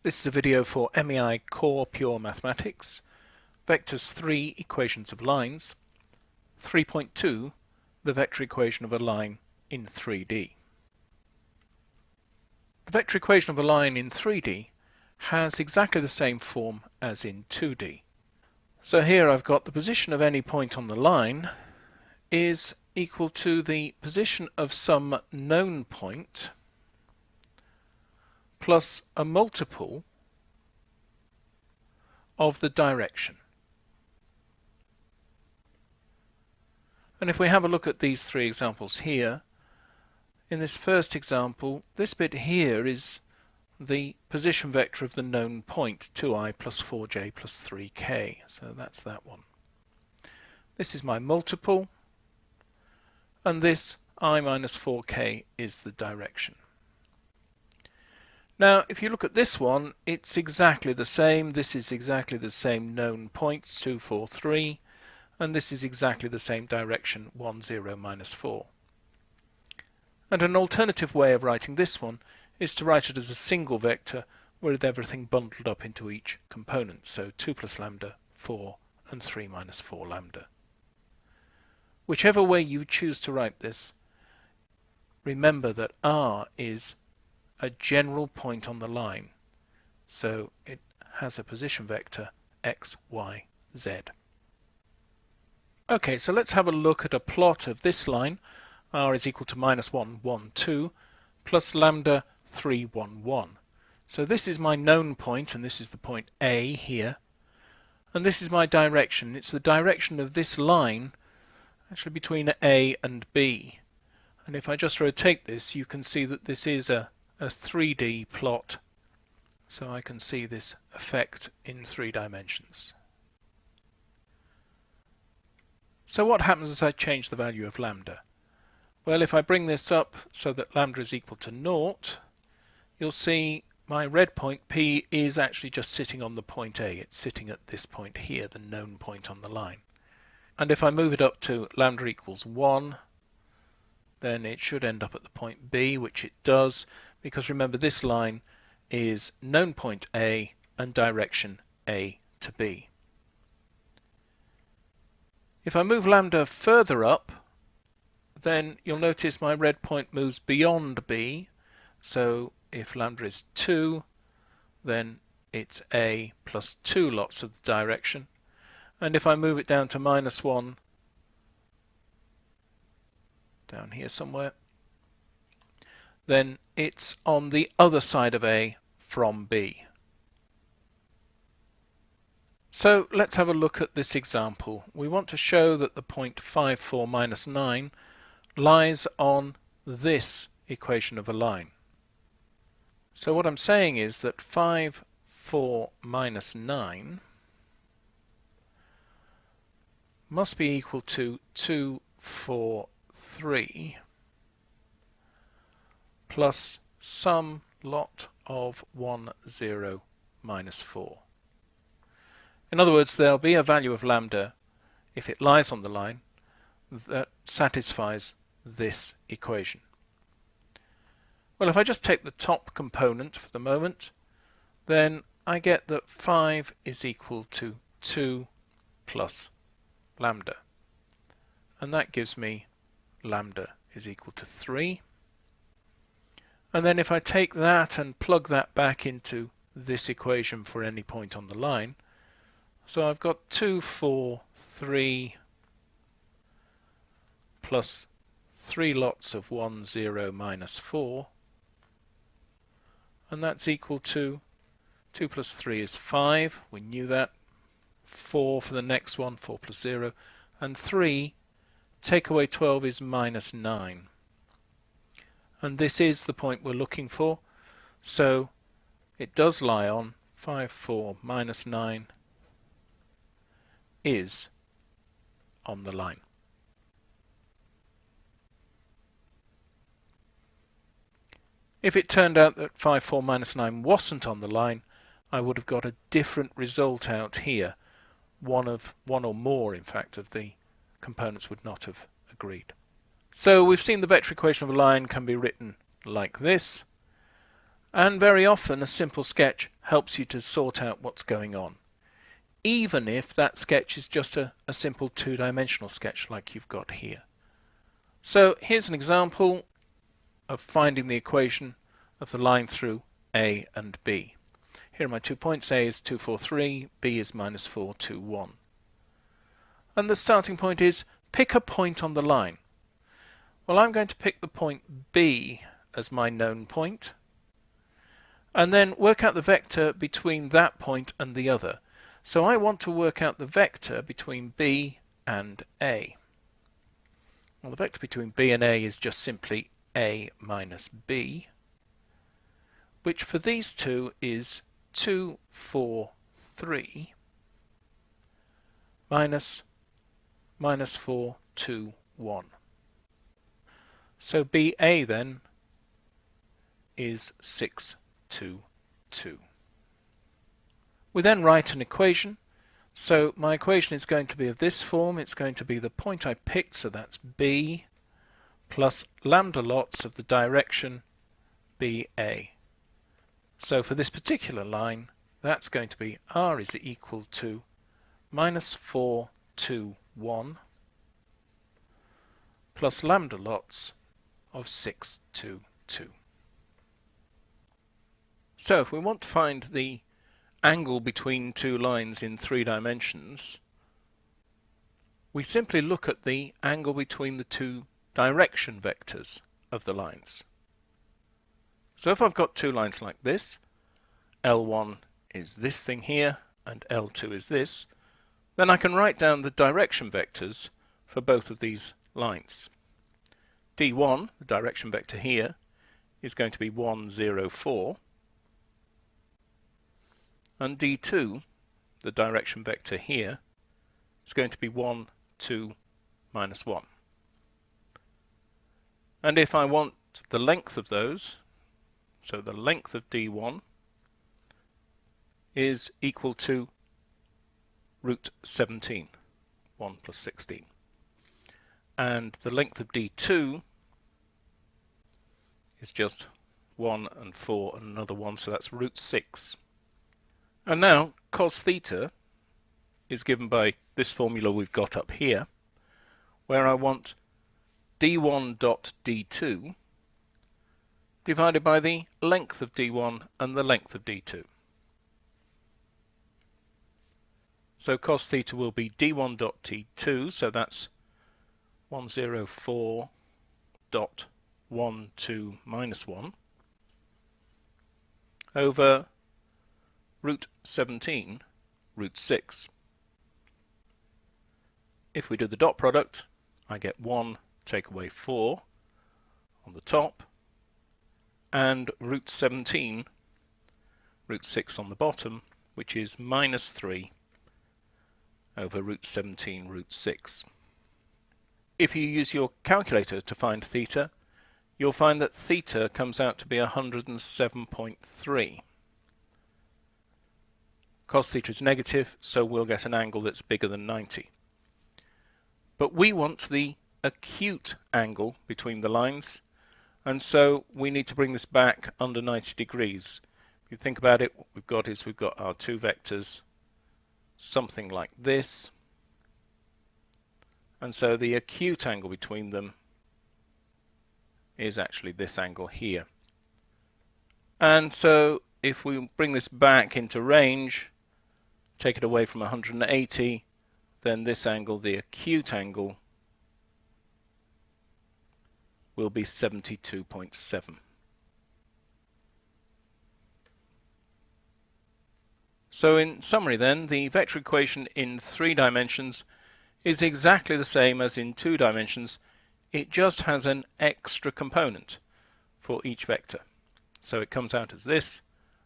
This is a video for MEI Core Pure Mathematics, Vectors 3, Equations of Lines, 3.2, the vector equation of a line in 3D. The vector equation of a line in 3D has exactly the same form as in 2D. So here I've got the position of any point on the line is equal to the position of some known point plus a multiple of the direction. And if we have a look at these three examples here, in this first example, this bit here is the position vector of the known point, 2i plus 4j plus 3k. So that's that one. This is my multiple, and this I minus 4k is the direction. Now, if you look at this one, it's exactly the same. This is exactly the same known points, 2, 4, 3, and this is exactly the same direction, 1, 0, minus 4. And an alternative way of writing this one is to write it as a single vector with everything bundled up into each component. So 2 plus lambda, 4, and 3 minus 4 lambda. Whichever way you choose to write this, remember that R is a general point on the line, so it has a position vector x, y, z. Okay, so let's have a look at a plot of this line. R is equal to minus 1, 1, 2, plus lambda 3, 1, 1. So this is my known point, and this is the point A here, and this is my direction. It's the direction of this line actually between A and B. And if I just rotate this, you can see that this is a 3D plot, so I can see this effect in 3 dimensions. So what happens as I change the value of lambda? Well, if I bring this up so that lambda is equal to 0, you'll see my red point P is actually just sitting on the point A. It's sitting at this point here, the known point on the line. And if I move it up to lambda equals 1, then it should end up at the point B, which it does, because remember this line is known point A and direction A to B. If I move lambda further up, then you'll notice my red point moves beyond B. So if lambda is 2, then it's A plus 2 lots of the direction. And if I move it down to minus 1, down here somewhere, then it's on the other side of A from B. So let's have a look at this example. We want to show that the point 5, 4, minus 9 lies on this equation of a line. So what I'm saying is that 5, 4, minus 9 must be equal to 2, 4, 3 plus some lot of 1, 0, minus 4. In other words, there'll be a value of lambda if it lies on the line that satisfies this equation. Well, if I just take the top component for the moment, then I get that 5 is equal to 2 plus lambda. And that gives me lambda is equal to 3. And then if I take that and plug that back into this equation for any point on the line, so I've got 2, 4, 3 plus 3 lots of 1, 0, minus 4, and that's equal to 2 plus 3 is 5, we knew that, 4 for the next one, 4 plus 0, and 3, take away 12 is minus 9. And this is the point we're looking for, so it does lie on 5, 4, minus 9 is on the line. If it turned out that 5, 4, minus 9 wasn't on the line, I would have got a different result out here. One or more, in fact, of the components would not have agreed. So we've seen the vector equation of a line can be written like this, and very often a simple sketch helps you to sort out what's going on, even if that sketch is just a simple two-dimensional sketch like you've got here. So here's an example of finding the equation of the line through A and B. Here are my 2 points. A is 2, 4, 3, B is minus 4, 2, 1. And the starting point is pick a point on the line. Well, I'm going to pick the point B as my known point, and then work out the vector between that point and the other. So I want to work out the vector between B and A. Well, the vector between B and A is just simply A minus B, which for these two is 2, 4, 3 minus 4, 2, 1. So BA then is 6, 2, 2. We then write an equation. So my equation is going to be of this form. It's going to be the point I picked, so that's B, plus lambda lots of the direction BA. So for this particular line, that's going to be R is equal to minus 4, 2, 1 plus lambda lots of 6, 2, 2. So if we want to find the angle between two lines in 3 dimensions, we simply look at the angle between the two direction vectors of the lines. So if I've got two lines like this, L1 is this thing here and L2 is this, then I can write down the direction vectors for both of these lines. D1, the direction vector here, is going to be 1, 0, 4, and D2, the direction vector here, is going to be 1, 2, minus 1. And if I want the length of those, so the length of D1 is equal to root 17, 1 plus 16. And the length of D2 is just 1 and 4 and another 1, so that's root 6. And now cos theta is given by this formula we've got up here, where I want d1 dot d2 divided by the length of d1 and the length of d2. So cos theta will be d1 dot d2, so that's 104 dot 1, 2, minus 1 over root 17, root 6. If we do the dot product, I get 1 take away 4 on the top, and root 17, root 6 on the bottom, which is minus 3 over root 17, root 6. If you use your calculator to find theta, you'll find that theta comes out to be 107.3. Cos theta is negative, so we'll get an angle that's bigger than 90. But we want the acute angle between the lines, and so we need to bring this back under 90 degrees. If you think about it, what we've got is we've got our two vectors, something like this, and so the acute angle between them is actually this angle here. And so if we bring this back into range, take it away from 180, then this angle, the acute angle, will be 72.7. So in summary then, the vector equation in 3 dimensions is exactly the same as in 2 dimensions. It just has an extra component for each vector. So it comes out as this: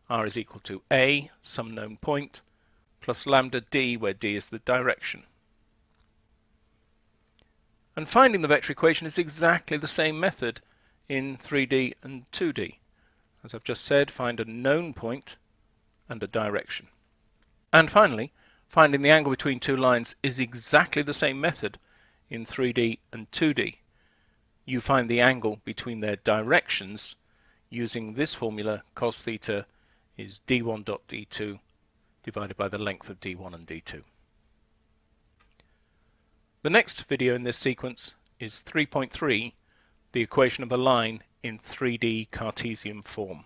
R is equal to A, some known point, plus lambda D, where D is the direction. And finding the vector equation is exactly the same method in 3D and 2D. As I've just said, find a known point and a direction. And finally, finding the angle between two lines is exactly the same method in 3D and 2D. You find the angle between their directions using this formula, cos theta is d1.d2 divided by the length of d1 and d2. The next video in this sequence is 3.3, the equation of a line in 3D Cartesian form.